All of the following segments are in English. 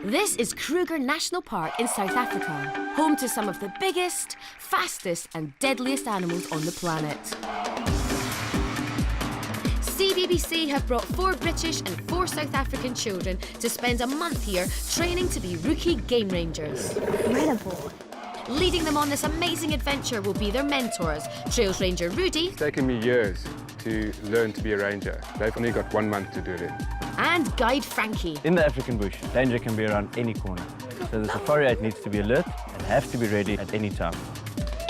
This is Kruger National Park in South Africa, home to some of the biggest, fastest and deadliest animals on the planet. CBBC have brought 4 British and 4 South African children to spend a month here training to be rookie game rangers. Incredible. Leading them on this amazing adventure will be their mentors, Trails Ranger Rudy. It's taken me years to learn to be a ranger. They've only got 1 month to do it in. And Guide Frankie. In the African bush, danger can be around any corner. So the Safari 8 needs to be alert and have to be ready at any time.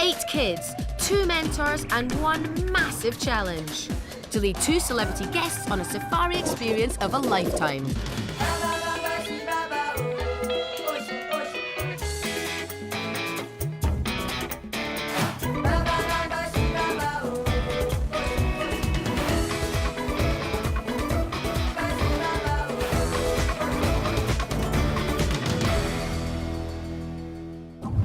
8 kids, 2 mentors and 1 massive challenge. To lead 2 celebrity guests on a safari experience of a lifetime.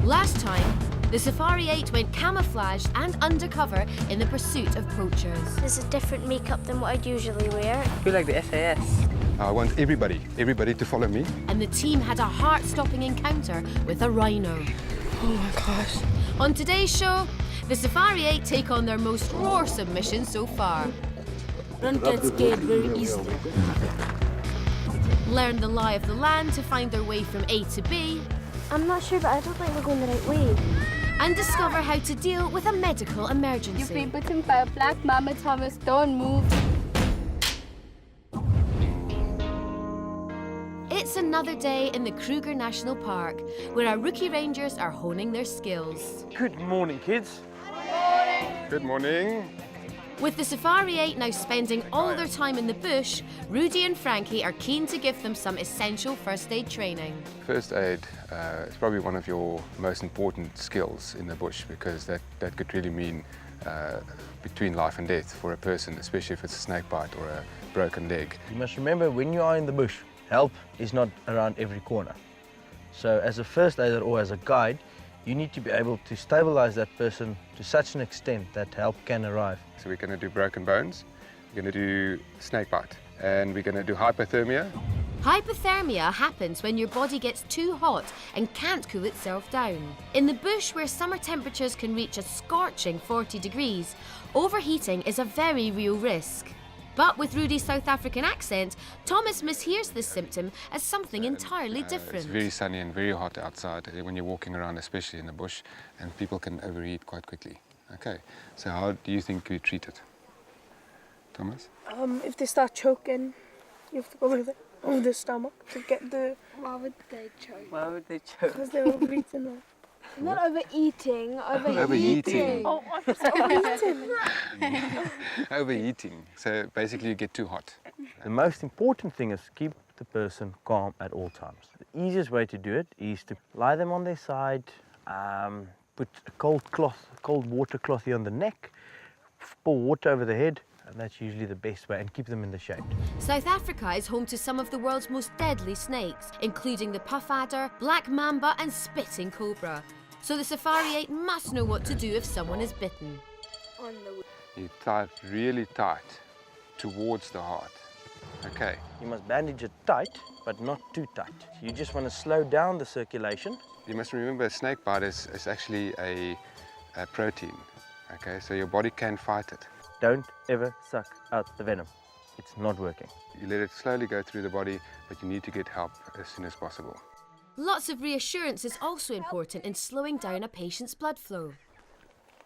Last time, the Safari 8 went camouflaged and undercover in the pursuit of poachers. There's a different makeup than what I'd usually wear. I feel like the SAS. I want everybody to follow me. And the team had a heart-stopping encounter with a rhino. Oh my gosh. On today's show, the Safari 8 take on their most raw submission so far. Don't get scared very easily. Learn the lie of the land to find their way from A to B. I'm not sure, but I don't think we're going the right way. And discover how to deal with a medical You've emergency. been bitten by a black mamba, Thomas. Don't move. It's another day in the Kruger National Park, where our rookie rangers are honing their skills. Good morning, kids. Good morning. With the Safari 8 now spending all their time in the bush, Rudy and Frankie are keen to give them some essential first aid training. First aid is probably one of your most important skills in the bush, because that could really mean between life and death for a person, especially if it's a snake bite or a broken leg. You must remember, when you are in the bush, help is not around every corner. So as a first aider or as a guide, you need to be able to stabilize that person to such an extent that help can arrive. So we're going to do broken bones, we're going to do snake bite, and we're going to do hypothermia. Hypothermia happens when your body gets too hot and can't cool itself down. In the bush, where summer temperatures can reach a scorching 40 degrees, overheating is a very real risk. But with Rudy's South African accent, Thomas mishears this symptom as something entirely different. It's very sunny and very hot outside when you're walking around, especially in the bush, and people can overheat quite quickly. Okay, so how do you think we treat it? Thomas? If they start choking, you have to go over the stomach to get the... Why would they choke? Why would they choke? Because they're overeating them. Not overeating, Overheating. Oh, I'm sorry, overeating. Overheating. So basically you get too hot. The most important thing is keep the person calm at all times. The easiest way to do it is to lie them on their side, put a cold water cloth here on the neck, pour water over the head, and that's usually the best way, and keep them in the shade. South Africa is home to some of the world's most deadly snakes, including the puff adder, black mamba and spitting cobra. So the Safari 8 must know what to do if someone is bitten. You tie it really tight towards the heart. Okay. You must bandage it tight, but not too tight. You just want to slow down the circulation. You must remember, a snake bite is actually a protein. Okay, so your body can fight it. Don't ever suck out the venom. It's not working. You let it slowly go through the body, but you need to get help as soon as possible. Lots of reassurance is also important in slowing down a patient's blood flow.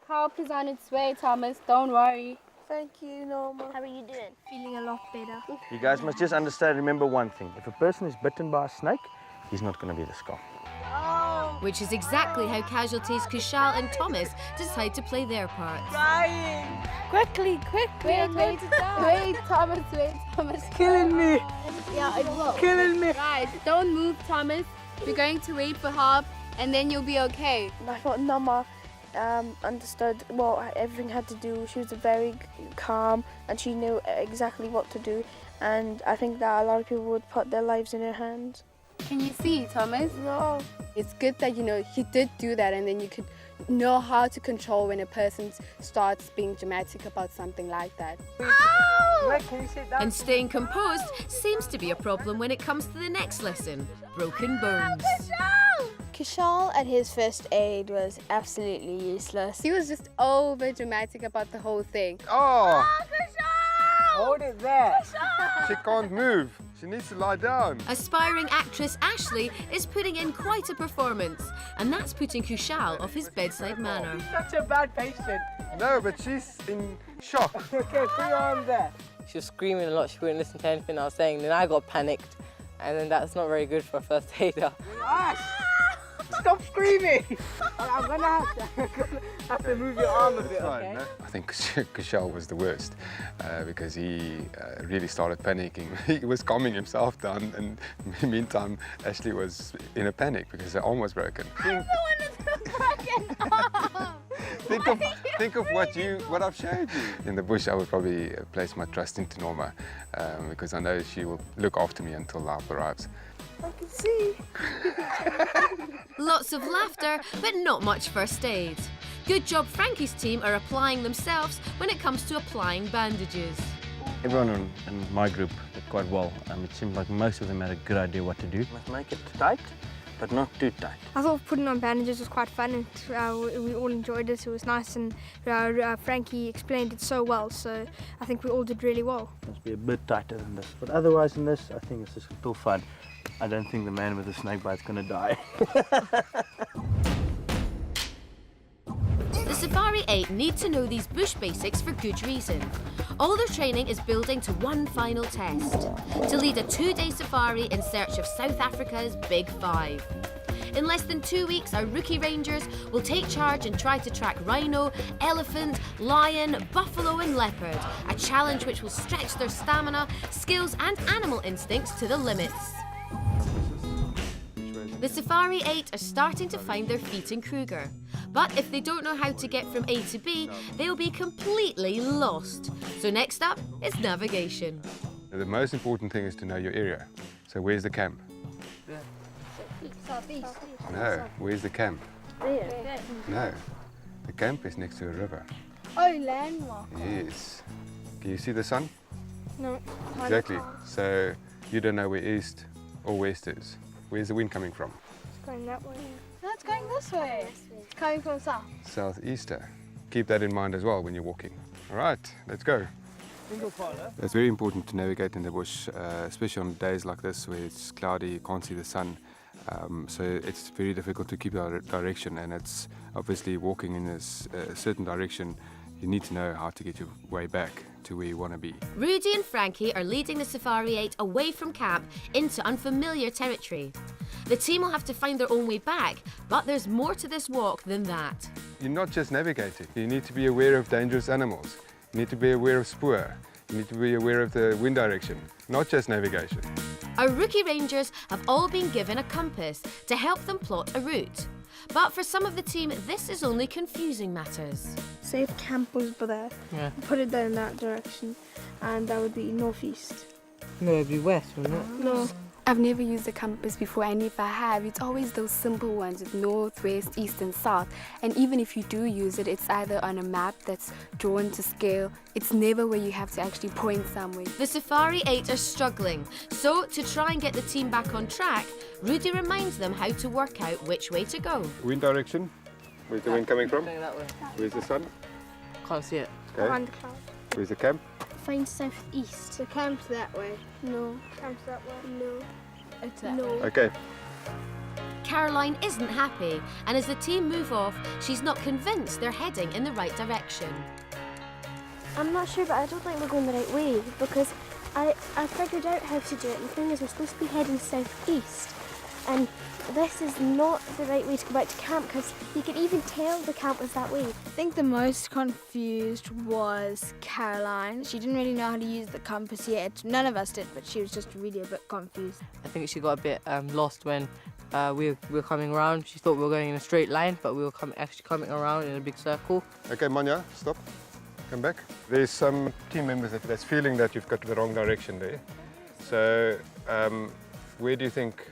Help is on its way, Thomas. Don't worry. Thank you, Norma. How are you doing? Feeling a lot better. You guys must just understand, remember one thing. If a person is bitten by a snake, he's not going to be the skull. Which is exactly how casualties Kushal and Thomas decide to play their parts. Quickly. Wait, Thomas, Thomas. Killing me. Yeah, it will. Killing me. Right, don't move, Thomas. We're going to wait for help, and then you'll be okay. I thought Norma understood what everything had to do. She was very calm and she knew exactly what to do. And I think that a lot of people would put their lives in her hands. Can you see, Thomas? No. It's good that, you know, he did do that, and then you could know how to control when a person starts being dramatic about something like that. Can you sit down? And staying composed seems to be a problem when it comes to the next lesson, broken bones. Kushal at his first aid was absolutely useless. He was just over dramatic about the whole thing. Oh, Hold it there. she can't move. She needs to lie down. Aspiring actress Ashley is putting in quite a performance, and that's putting Kushal off his bedside manner. Such a bad patient. No, but she's in shock. Okay, put your arm there. She was screaming a lot, she wouldn't listen to anything I was saying, then I got panicked, and then that's not very good for a first aider. Ash! Stop screaming! I'm gonna have to move your arm a bit, okay? No? I think Kushal was the worst because he really started panicking. He was calming himself down, and in the meantime, Ashley was in a panic because her arm was broken. Think of what I've showed you. In the bush, I would probably place my trust into Norma because I know she will look after me until love arrives. I can see. Lots of laughter, but not much first aid. Good job Frankie's team are applying themselves when it comes to applying bandages. Everyone in my group did quite well. It seemed like most of them had a good idea what to do. Must make it tight, but not too tight. I thought putting on bandages was quite fun, and we all enjoyed it. It was nice, and Frankie explained it so well, so I think we all did really well. Must be a bit tighter than this. But otherwise in this, I think it's just still fun. I don't think the man with the snake bite's gonna die. The Safari 8 need to know these bush basics for good reason. All their training is building to one final test, to lead a 2-day safari in search of South Africa's Big Five. In less than 2 weeks, our rookie rangers will take charge and try to track rhino, elephant, lion, buffalo and leopard, a challenge which will stretch their stamina, skills and animal instincts to the limits. The Safari 8 are starting to find their feet in Kruger. But if they don't know how to get from A to B, they'll be completely lost. So next up is navigation. The most important thing is to know your area. So where's the camp? Southeast. No, where's the camp? There. No, the camp is next to a river. Oh, landmark. Yes. Can you see the sun? No. Exactly. So you don't know where east or west is. Where's the wind coming from? It's going that way. No, it's going this way. It's coming from south. Southeaster. Keep that in mind as well when you're walking. All right, let's go. It's very important to navigate in the bush, especially on days like this where it's cloudy, you can't see the sun. So it's very difficult to keep our direction, and it's obviously walking in a certain direction. You need to know how to get your way back to where you want to be. Rudy and Frankie are leading the Safari 8 away from camp into unfamiliar territory. The team will have to find their own way back, but there's more to this walk than that. You're not just navigating. You need to be aware of dangerous animals. You need to be aware of spoor. You need to be aware of the wind direction, not just navigation. Our rookie rangers have all been given a compass to help them plot a route. But for some of the team, this is only confusing matters. Say if camp was there, put it down that direction, and that would be northeast. No, it'd be west, wouldn't it? No. I've never used a compass before, and if I have, it's always those simple ones with north, west, east and south. And even if you do use it, it's either on a map that's drawn to scale. It's never where you have to actually point somewhere. The Safari 8 are struggling, so to try and get the team back on track, Rudy reminds them how to work out which way to go. Wind direction? Where's the wind coming from? Going that way. Where's the sun? Can't see it. Okay. Behind the cloud. Where's the camp? Find southeast. The camp's that way. No. Camp's that way. No. It's that No. Okay. Caroline isn't happy, and as the team move off, she's not convinced they're heading in the right direction. I'm not sure, but I don't think we're going the right way because I figured out how to do it. And the thing is, we're supposed to be heading southeast, and this is not the right way to go back to camp because you could even tell the camp was that way. I think the most confused was Caroline. She didn't really know how to use the compass yet. None of us did, but she was just really a bit confused. I think she got a bit lost when we were coming around. She thought we were going in a straight line, but we were actually coming around in a big circle. Okay, Manya, stop. Come back. There's some team members that's feeling that you've got the wrong direction there. So, where do you think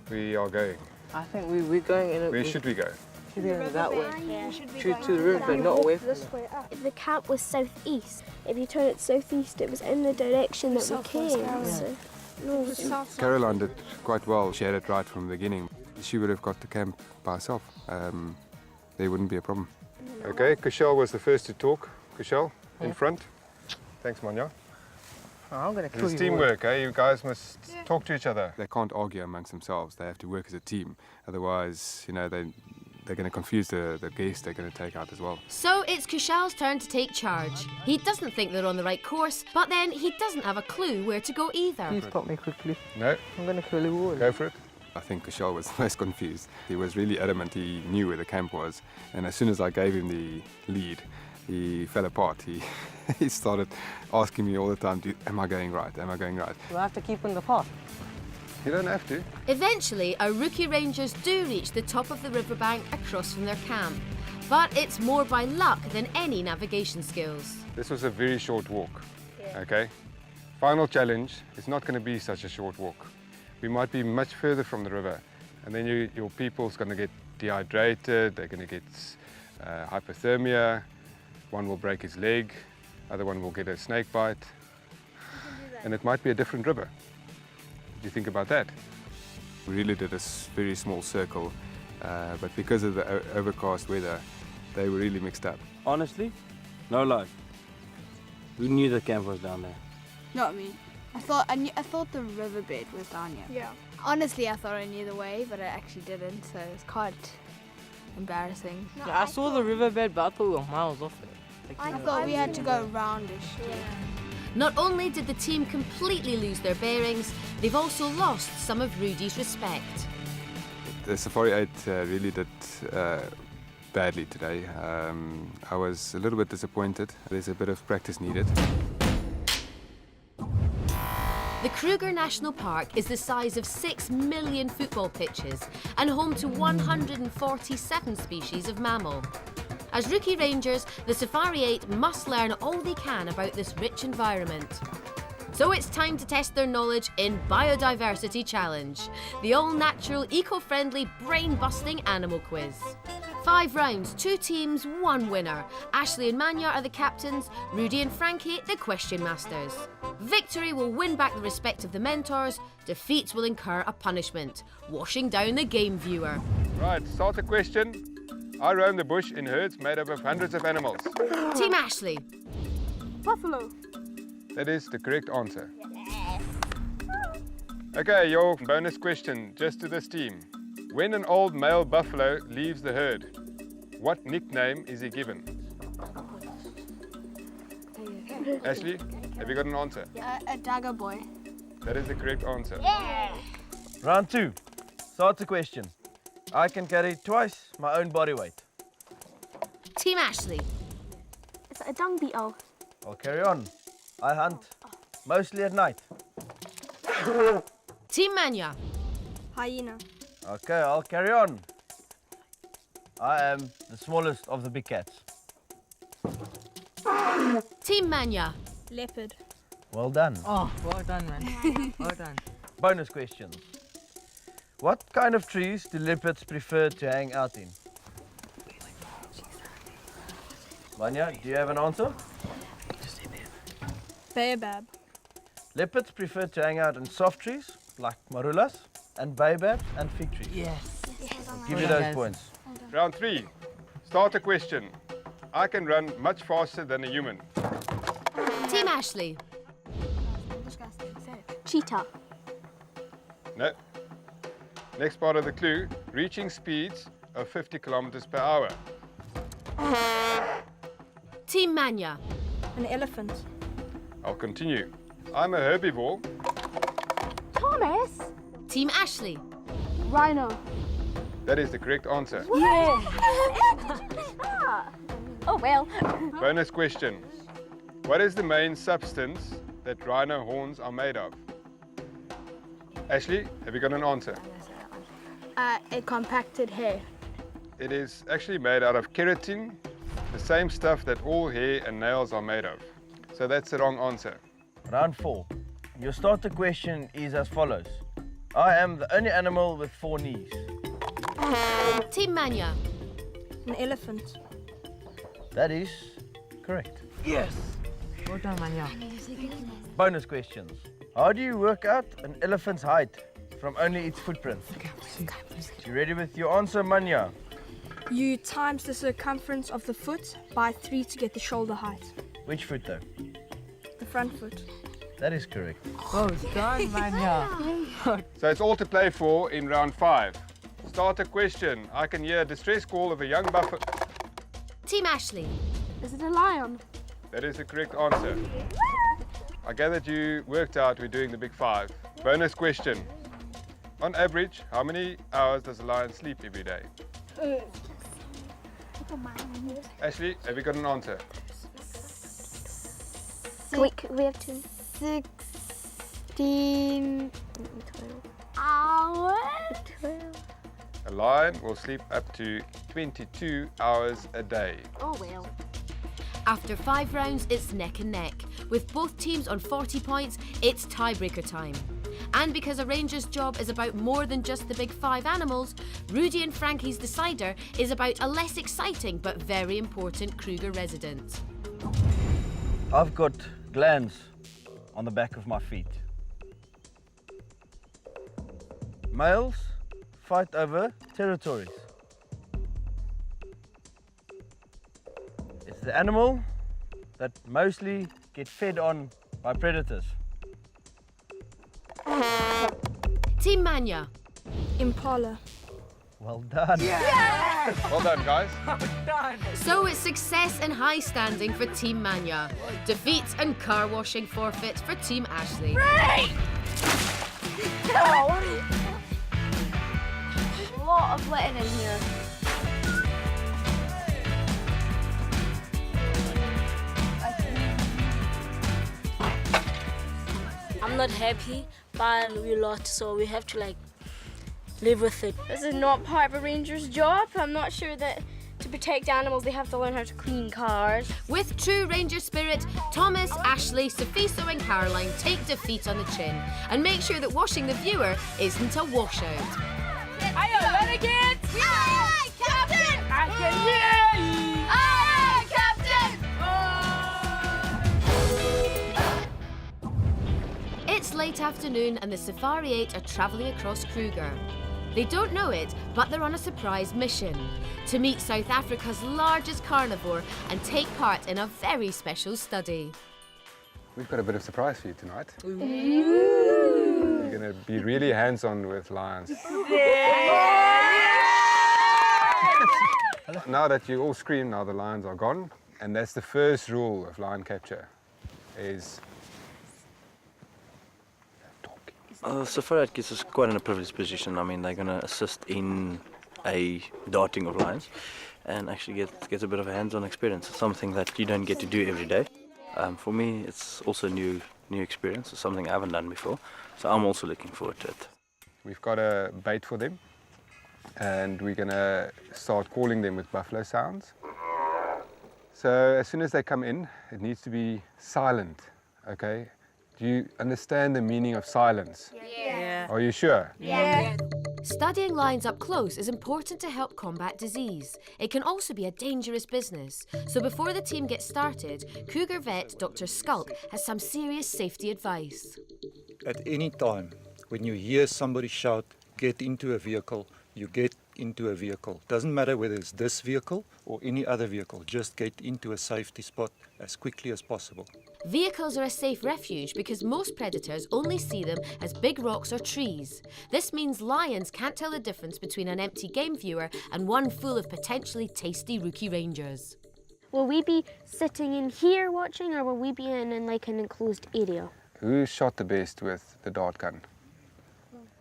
we are going? I think we're going in a... Where should we go? That way. Yeah. We should be True going to the river, not away from This way up. The camp was southeast. If you turn it southeast, it was in the direction that we Southwest, came. yeah. So, no, the south. Caroline did quite well. She had it right from the beginning. She would have got the camp by herself. There wouldn't be a problem. Okay, Kushal was the first to talk. Kushal, in front. Thanks, Manya. I'm gonna kill It's you. teamwork, eh? You guys must talk to each other. They can't argue amongst themselves. They have to work as a team. Otherwise, you know, they're going to confuse the guests they're going to take out as well. So it's Kushal's turn to take charge. He doesn't think they're on the right course, but then he doesn't have a clue where to go either. Please stop me quickly. No, I'm gonna kill you all. go for it. I think Kushal was the most confused. He was really adamant he knew where the camp was. And as soon as I gave him the lead, he fell apart. He started asking me all the time, am I going right? Am I going right? Do I have to keep on the path? You don't have to. Eventually, our rookie rangers do reach the top of the riverbank across from their camp. But it's more by luck than any navigation skills. This was a very short walk, okay? Final challenge, it's not going to be such a short walk. We might be much further from the river, and then your people's going to get dehydrated, they're going to get hypothermia, one will break his leg, other one will get a snake bite, and it might be a different river. What do you think about that? We really did a very small circle, but because of the overcast weather, they were really mixed up. Honestly, no lie. We knew the camp was down there. Not me. I thought the riverbed was down here. Yeah. Honestly, I thought I knew the way, but I actually didn't, so it's quite embarrassing. Yeah, I saw the riverbed, but I thought we were miles off it. I thought we had to go roundish. Not only did the team completely lose their bearings, they've also lost some of Rudy's respect. The Safari 8 really did badly today. I was a little bit disappointed. There's a bit of practice needed. The Kruger National Park is the size of 6 million football pitches and home to 147 species of mammal. As rookie rangers, the Safari 8 must learn all they can about this rich environment. So it's time to test their knowledge in Biodiversity Challenge, the all-natural, eco-friendly, brain-busting animal quiz. 5 rounds, 2 teams, 1 winner. Ashley and Manya are the captains, Rudy and Frankie the question masters. Victory will win back the respect of the mentors, defeats will incur a punishment, washing down the game viewer. Right, start the question. I roam the bush in herds made up of hundreds of animals. Team Ashley. Buffalo. That is the correct answer. Okay, your bonus question, just to this team. When an old male buffalo leaves the herd, what nickname is he given? Ashley, have you got an answer? A dagger boy. That is the correct answer. Round 2. Start the question. I can carry twice my own body weight. Team Ashley. Is it a dung beetle? I'll carry on. I hunt mostly at night. Team Manya. Hyena. Okay, I'll carry on. I am the smallest of the big cats. Team Manya. Leopard. Well done. Oh, well done, man. Well done. Bonus questions. What kind of trees do leopards prefer to hang out in? Manya, do you have an answer? Baobab. Leopards prefer to hang out in soft trees, like marulas, and baobabs and fig trees. Yes. I'll give you those points. Round 3. Start a question. I can run much faster than a human. Team Ashley. Cheetah. No. Next part of the clue, reaching speeds of 50 kilometers per hour. Team Manya. An elephant. I'll continue. I'm a herbivore. Thomas. Team Ashley. Rhino. That is the correct answer. Oh well. Bonus question. What is the main substance that rhino horns are made of? Ashley, have you got an answer? A compacted hair. It is actually made out of keratin, the same stuff that all hair and nails are made of. So that's the wrong answer. Round 4. Your starter question is as follows. I am the only animal with 4 knees. Team Manya. An elephant. That is correct. Yes. Well done, Manya. Bonus questions. How do you work out an elephant's height from only its footprints? You ready with your answer, Manya? You times the circumference of the foot by 3 to get the shoulder height. Which foot though? The front foot. That is correct. Well done, Manya. So it's all to play for in round 5. Start a question. I can hear a distress call of a young buffalo. Team Ashley. Is it a lion? That is the correct answer. I gathered you worked out we're doing the big 5. Bonus question. On average, how many hours does a lion sleep every day? Ashley, have you got an answer? We have to. 16 hours? 12. A lion will sleep up to 22 hours a day. Oh well. After 5 rounds, it's neck and neck. With both teams on 40 points, it's tiebreaker time. And because a ranger's job is about more than just the big 5 animals, Rudy and Frankie's decider is about a less exciting but very important Kruger resident. I've got glands on the back of my feet. Males fight over territories. It's the animal that mostly get fed on by predators. Team Manya. Impala. Well done. Well done, guys. So it's success and high standing for Team Manya. Defeat and car washing forfeit for Team Ashley. A lot of litter in here. I'm not happy, but we lost, so we have to live with it. This is not part of a ranger's job. I'm not sure that to protect animals they have to learn how to clean cars. With true ranger spirit, Thomas, Ashley, Sophiso and Caroline take defeat on the chin and make sure that washing the viewer isn't a washout. Aye, renegades! Aye, Captain! I can hear you! Aye, Captain! It's late afternoon and the Safari 8 are travelling across Kruger. They don't know it, but they're on a surprise mission to meet South Africa's largest carnivore and take part in a very special study. We've got a bit of surprise for you tonight. You're going to be really hands-on with lions. Now that you all scream, now the lions are gone. And that's the first rule of lion capture, is Safari gets us quite in a privileged position. I mean, they're going to assist in a darting of lions and actually get a bit of a hands-on experience. It's something that you don't get to do every day. For me, it's also a new experience. It's something I haven't done before, so I'm also looking forward to it. we've got a bait for them and we're going to start calling them with buffalo sounds. So as soon as they come in, it needs to be silent, okay? Do you understand the meaning of silence? Yeah. Are you sure? Yeah. Studying lions up close is important to help combat disease. It can also be a dangerous business. So before the team gets started, Kruger vet Dr. Skulk has some serious safety advice. At any time, when you hear somebody shout, get into a vehicle, you get into a vehicle. Doesn't matter whether it's this vehicle or any other vehicle, just get into a safety spot as quickly as possible. Vehicles are a safe refuge because most predators only see them as big rocks or trees. This means lions can't tell the difference between an empty game viewer and one full of potentially tasty rookie rangers. Will we be sitting in here watching, or will we be in like an enclosed area? Who shot the best with the dart gun?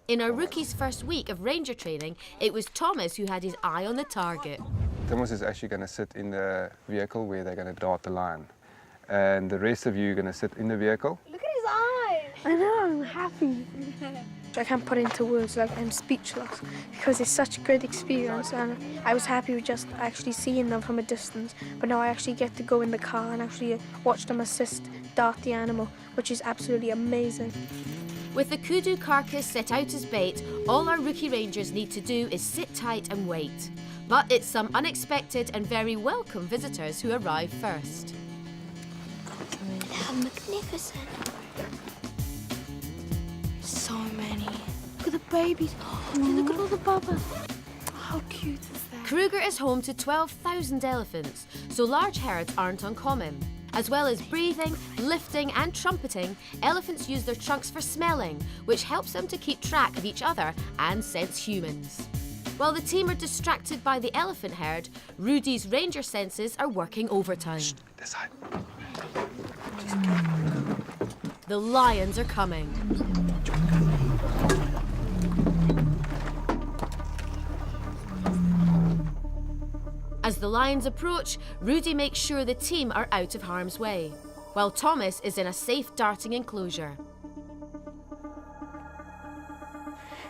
In our rookie's first week of ranger training, it was Thomas who had his eye on the target. Thomas is actually going to sit in the vehicle where they're going to dart the lion. And the rest of you are going to sit in the vehicle. Look at his eyes! I know, I'm happy. I can't put into words, like I'm speechless because it's such a great experience, and I was happy with just actually seeing them from a distance, but now I actually get to go in the car and actually watch them assist dart the animal, which is absolutely amazing. With the kudu carcass set out as bait, all our rookie rangers need to do is sit tight and wait. But it's some unexpected and very welcome visitors who arrive first. They're magnificent. So many. Look at the babies. Look at all the bubbles. How cute is that? Kruger is home to 12,000 elephants, so large herds aren't uncommon. As well as breathing, lifting and trumpeting, elephants use their trunks for smelling, which helps them to keep track of each other and sense humans. While the team are distracted by the elephant herd, Rudy's ranger senses are working overtime. Shh, this side. The lions are coming. As the lions approach, Rudy makes sure the team are out of harm's way, while Thomas is in a safe darting enclosure.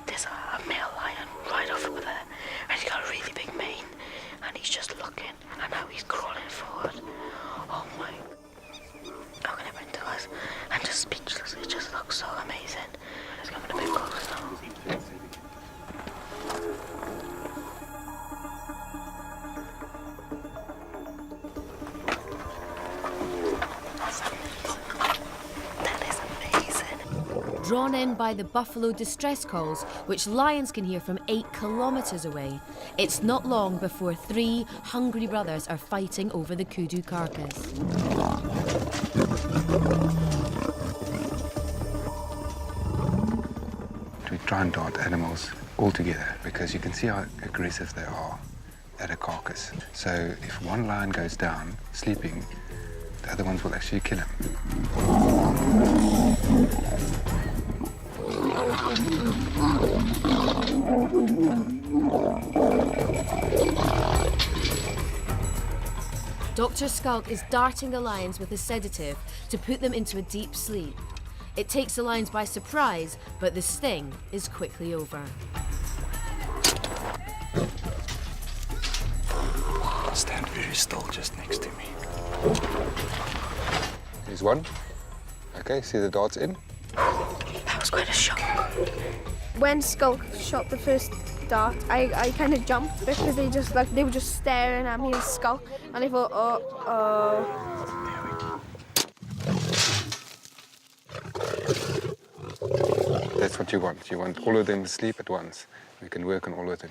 There's a male lion right over there, and he's got a really big mane, and he's just looking, and now he's crawling forward. Oh my, how can it bring to us? I'm just speechless, it just looks so amazing. It's coming a bit close now. Drawn in by the buffalo distress calls, which lions can hear from 8 kilometres away, it's not long before 3 hungry brothers are fighting over the kudu carcass. We try and dart animals all together because you can see how aggressive they are at a carcass. So if one lion goes down, sleeping, the other ones will actually kill him. Dr. Skulk is darting the lions with a sedative to put them into a deep sleep. It takes the lions by surprise, but the sting is quickly over. Stand very still just next to me. Here's one. Okay, see the darts in? That was quite a shock. When Skulk shot the first dart, I kind of jumped because they were just staring at me and Skulk, and I thought, oh. That's what you want. You want all of them to sleep at once. We can work on all of them.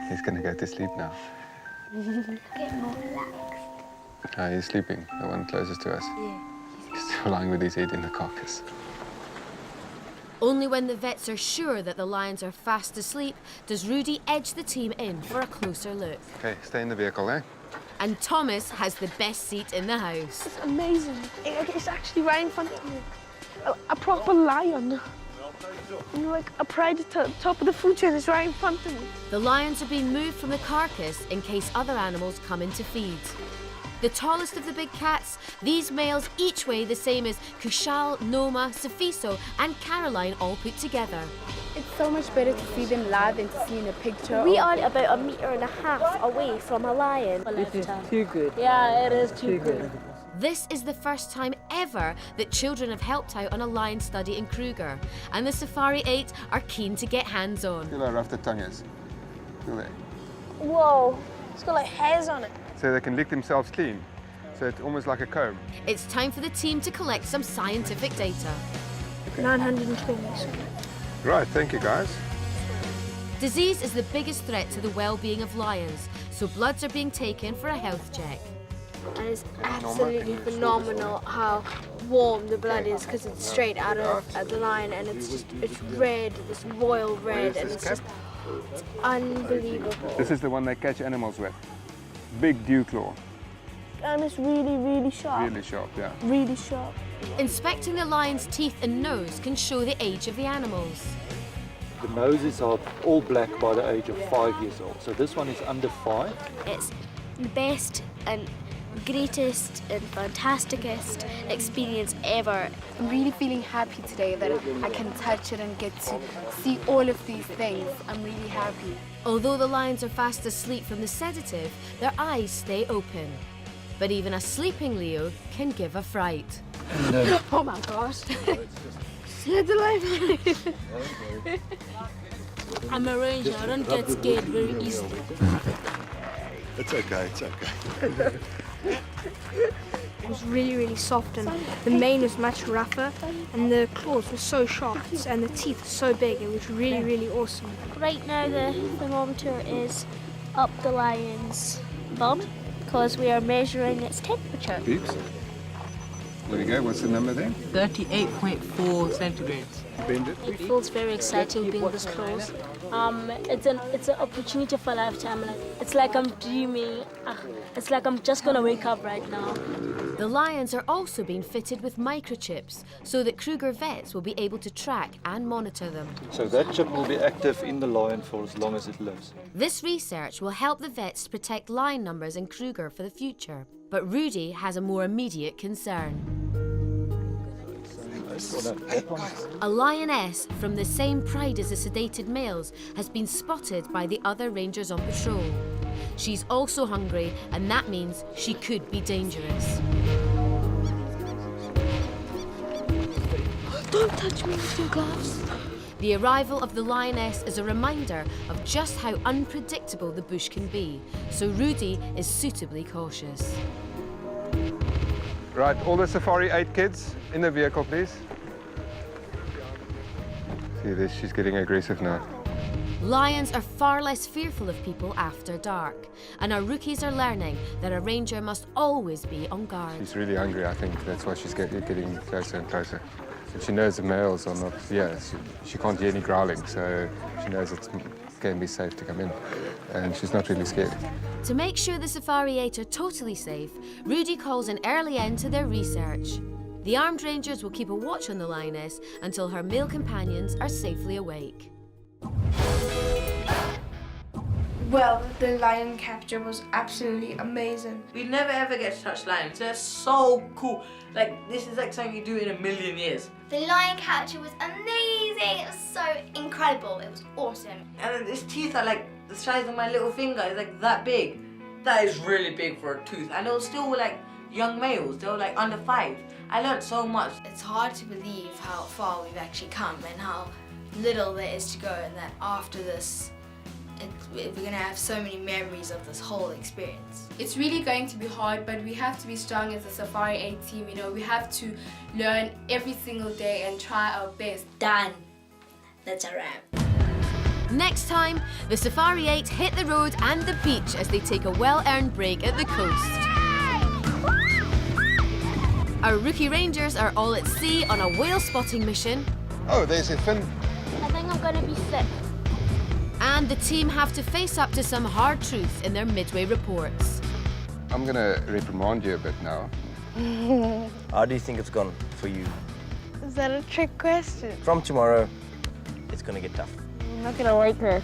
He's going to go to sleep now. Get more relaxed. He's sleeping, the one closest to us. Yeah. He's still lying with his head in the carcass. Only when the vets are sure that the lions are fast asleep does Rudy edge the team in for a closer look. Okay, stay in the vehicle, eh? And Thomas has the best seat in the house. It's amazing. It's actually right in front of me. A proper lion. And like a predator, top of the food chain is right in front of me. The lions are being moved from the carcass in case other animals come in to feed. The tallest of the big cats, these males each weigh the same as Kushal, Noma, Safiso and Caroline all put together. It's so much better to see them live than to see in a picture. We are about 1.5 meters away from a lion. This is too good. Yeah, it is too good. This is the first time ever that children have helped out on a lion study in Kruger, and the Safari 8 are keen to get hands-on. Feel how rough the tongue is. Feel that? Whoa, it's got like hairs on it. So they can lick themselves clean. So it's almost like a comb. It's time for the team to collect some scientific data. 920. Right, thank you guys. Disease is the biggest threat to the well-being of lions, so bloods are being taken for a health check. And it's absolutely phenomenal how warm the blood is because it's straight out of the lion, and it's red, this royal red, and it's unbelievable. This is the one they catch animals with. Big dew claw. And it's really, really sharp. Really sharp, yeah. Really sharp. Inspecting the lion's teeth and nose can show the age of the animals. The noses are all black by the age of 5 years old. So this one is under 5. It's the best and greatest and fantasticest experience ever. I'm really feeling happy today that I can touch it and get to see all of these things. I'm really happy. Although the lions are fast asleep from the sedative, their eyes stay open. But even a sleeping Leo can give a fright. Oh my gosh. Slid the life. I'm a ranger. I don't get scared very easily. It's okay, it's okay. It was really, really soft, and the mane was much rougher, and the claws were so sharp, and the teeth were so big. It was really, really awesome. Right now the thermometer is up the lion's butt because we are measuring its temperature. Peeps. There we go. What's the number there? 38.4 centigrades. Bend it. It feels very exciting being this close. It's an opportunity for a lifetime. It's like I'm dreaming. It's like I'm just gonna wake up right now. The lions are also being fitted with microchips so that Kruger vets will be able to track and monitor them. So that chip will be active in the lion for as long as it lives. This research will help the vets protect lion numbers in Kruger for the future. But Rudy has a more immediate concern. A lioness from the same pride as the sedated males has been spotted by the other rangers on patrol. She's also hungry, and that means she could be dangerous. Don't touch me with your gloves. The arrival of the lioness is a reminder of just how unpredictable the bush can be, so Rudy is suitably cautious. Right, all the Safari 8 kids in the vehicle, please. See this, she's getting aggressive now. Lions are far less fearful of people after dark, and our rookies are learning that a ranger must always be on guard. She's really hungry, I think. That's why she's getting closer and closer. And she knows the males are not, she can't hear any growling, so she knows it can be safe to come in. And she's not really scared. To make sure the Safari 8 are totally safe, Rudy calls an early end to their research. The armed rangers will keep a watch on the lioness until her male companions are safely awake. Well, the lion capture was absolutely amazing. We never ever get to touch lions. They're so cool. Like, this is like something you do in a million years. The lion capture was amazing. It was so incredible. It was awesome. And its teeth are like the size of my little finger. It's like that big. That is really big for a tooth. And they were still like young males. They were like under 5. I learned so much. It's hard to believe how far we've actually come and how little there is to go, and that after this we're going to have so many memories of this whole experience. It's really going to be hard, but we have to be strong as a Safari 8 team. You know, we have to learn every single day and try our best. Done. That's a wrap. Next time, the Safari 8 hit the road and the beach as they take a well-earned break at the coast. Our rookie rangers are all at sea on a whale spotting mission. Oh, there's a fin. I think I'm gonna be sick. And the team have to face up to some hard truths in their midway reports. I'm gonna reprimand you a bit now. How do you think it's gone for you? Is that a trick question? From tomorrow, it's gonna get tough. I'm not gonna like her.